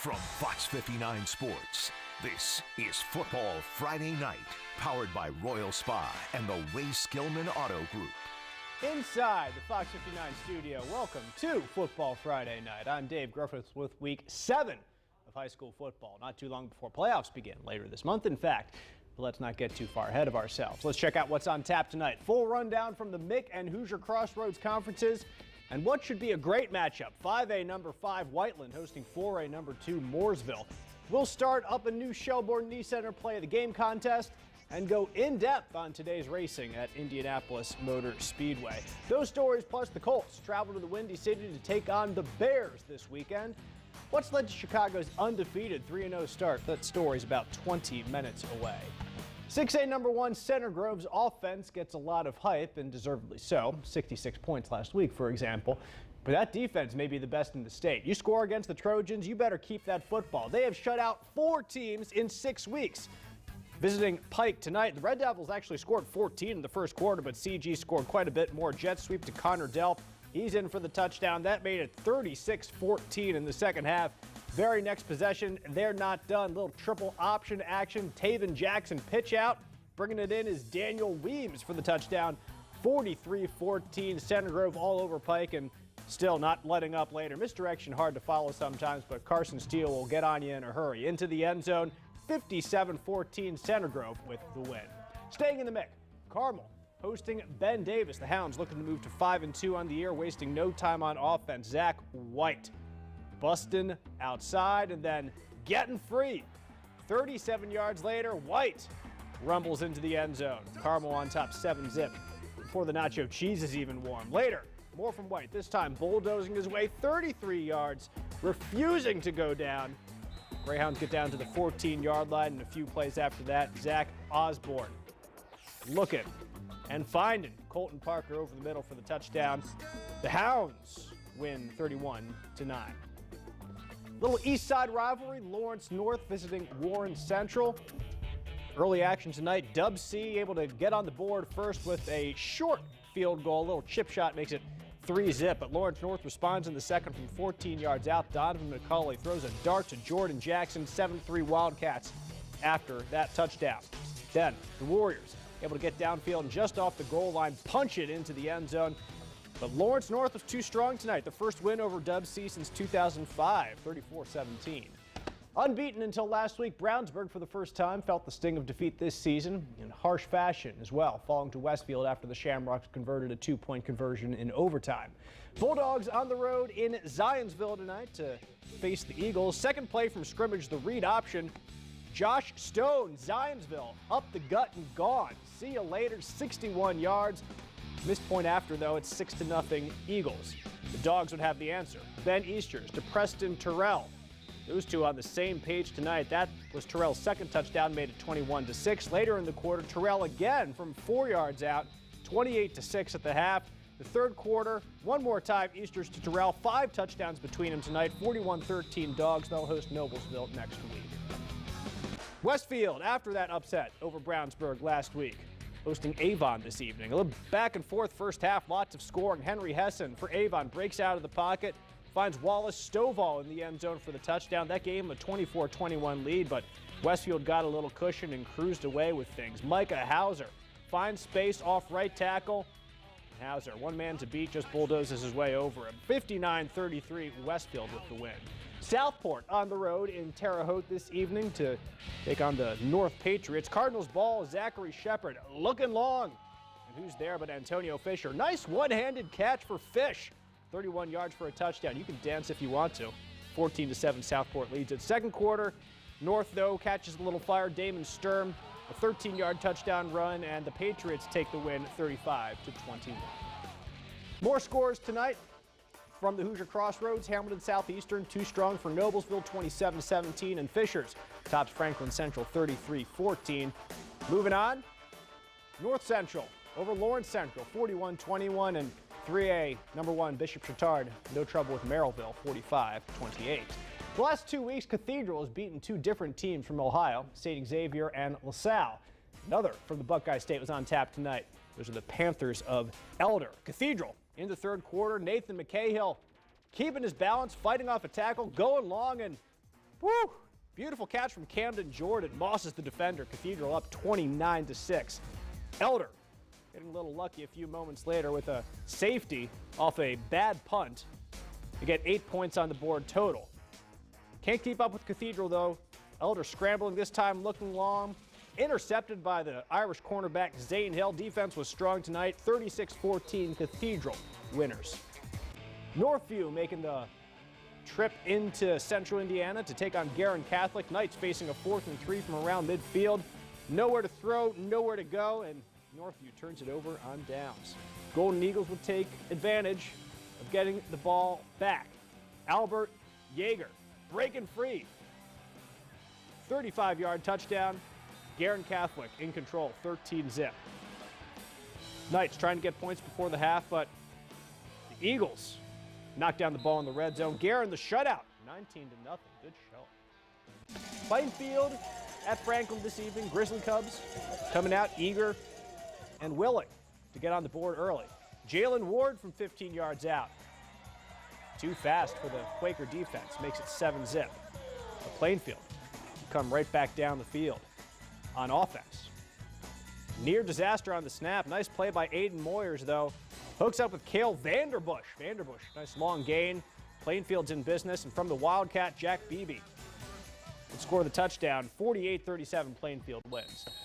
From Fox 59 Sports, this is Football Friday Night, powered by Royal Spa and the Ray Skillman Auto Group. Inside the Fox 59 studio, welcome to Football Friday Night. I'm Dave Griffiths with Week 7 of high school football. Not too long before playoffs begin later this month, in fact. But let's not get too far ahead of ourselves. Let's check out what's on tap tonight. Full rundown from the Mick and Hoosier Crossroads conferences. And what should be a great matchup. 5A number 5 Whiteland hosting 4A number 2 Mooresville. We'll start up a new Shelbourne Knee Center play of the game contest and go in depth on today's racing at Indianapolis Motor Speedway. Those stories plus the Colts travel to the Windy City to take on the Bears this weekend. What's led to Chicago's undefeated 3-0 start? That story's about 20 minutes away. 6A number 1 Center Grove's offense gets a lot of hype, and deservedly so. 66 points last week, for example. But that defense may be the best in the state. You score against the Trojans, you better keep that football. They have shut out 4 teams in 6 weeks. Visiting Pike tonight, the Red Devils actually scored 14 in the first quarter, but CG scored quite a bit more. Jet sweep to Connor Delp. He's in for the touchdown. That made it 36-14 in the second half. Very next possession, they're not done. Little triple option action. Taven Jackson pitch out. Bringing it in is Daniel Weems for the touchdown. 43-14. Center Grove all over Pike and still not letting up later. Misdirection hard to follow sometimes, but Carson Steele will get on you in a hurry. Into the end zone. 57-14 Center Grove with the win. Staying in the mix, Carmel hosting Ben Davis. The Hounds looking to move to 5-2 on the year, wasting no time on offense. Zach White busting outside and then getting free. 37 yards later, White rumbles into the end zone. Carmel on top 7-zip before the nacho cheese is even warm. Later, more from White, this time bulldozing his way 33 yards, refusing to go down. Greyhounds get down to the 14-yard line, and a few plays after that, Zach Osborne looking and finding Colton Parker over the middle for the touchdown. The Hounds win 31-9. Little East Side rivalry, Lawrence North visiting Warren Central. Early action tonight, Dub C able to get on the board first with a short field goal. A little chip shot makes it 3-zip, but Lawrence North responds in the second from 14 yards out. Donovan McCauley throws a dart to Jordan Jackson, 7-3 Wildcats after that touchdown. Then the Warriors able to get downfield and just off the goal line, punch it into the end zone. But Lawrence North was too strong tonight. The first win over Dub C since 2005, 34-17. Unbeaten until last week, Brownsburg for the first time felt the sting of defeat this season in harsh fashion as well, falling to Westfield after the Shamrocks converted a 2-point conversion in overtime. Bulldogs on the road in Zionsville tonight to face the Eagles. Second play from scrimmage, the read option. Josh Stone, Zionsville, up the gut and gone. See you later, 61 yards. Missed point after, though, it's 6-0 Eagles. The Dogs would have the answer. Ben Easters to Preston Terrell. Those two on the same page tonight. That was Terrell's second touchdown, made it 21-6. Later in the quarter, Terrell again from 4 yards out, 28-6 at the half. The third quarter, one more time, Easters to Terrell. 5 touchdowns between them tonight, 41-13 Dogs. They'll host Noblesville next week. Westfield, after that upset over Brownsburg last week, hosting Avon this evening. A little back and forth first half, lots of scoring. Henry Hessen for Avon breaks out of the pocket, finds Wallace Stovall in the end zone for the touchdown. That gave him a 24-21 lead, but Westfield got a little cushion and cruised away with things. Micah Hauser finds space off right tackle. Hauser, one man to beat, just bulldozes his way over him. 59-33 Westfield with the win. Southport on the road in Terre Haute this evening to take on the North Patriots. Cardinals ball, Zachary Shepard looking long. And who's there but Antonio Fisher? Nice one-handed catch for Fish. 31 yards for a touchdown. You can dance if you want to. 14-7 Southport leads it. Second quarter, North, though, catches a little fire. Damon Sturm, a 13-yard touchdown run, and the Patriots take the win 35-21. More scores tonight. From the Hoosier Crossroads, Hamilton Southeastern, too strong for Noblesville, 27-17, and Fishers tops Franklin Central, 33-14. Moving on, North Central over Lawrence Central, 41-21, and 3A number 1 Bishop Chatard, no trouble with Merrillville, 45-28. The last 2 weeks, Cathedral has beaten 2 different teams from Ohio, St. Xavier and LaSalle. Another from the Buckeye State was on tap tonight. Those are the Panthers of Elder. Cathedral in the third quarter, Nathan McCahill keeping his balance, fighting off a tackle, going long, and Woo! Beautiful catch from Camden Jordan. Mosses the defender. Cathedral up 29-6. Elder getting a little lucky a few moments later with a safety off a bad punt to get 8 points on the board total. Can't keep up with Cathedral, though. Elder scrambling this time, looking long. Intercepted by the Irish cornerback Zane Hill. Defense was strong tonight. 36-14 Cathedral winners. Northview making the trip into Central Indiana to take on Guerin Catholic. Knights facing a 4th and 3 from around midfield. Nowhere to throw, nowhere to go, and Northview turns it over on downs. Golden Eagles would take advantage of getting the ball back. Albert Yeager breaking free. 35-yard touchdown. Guerin Catholic in control, 13-zip. Knights trying to get points before the half, but the Eagles knocked down the ball in the red zone. Guerin the shutout, 19-0. Good show. Plainfield at Franklin this evening. Grizzly Cubs coming out eager and willing to get on the board early. Jalen Ward from 15 yards out. Too fast for the Quaker defense. Makes it 7-zip. But Plainfield come right back down the field on offense. Near disaster on the snap. Nice play by Aiden Moyers, though. Hooks up with Cale Vanderbush. Vanderbush, nice long gain. Plainfield's in business. And from the Wildcat, Jack Beebe would score the touchdown. 48-37, Plainfield wins.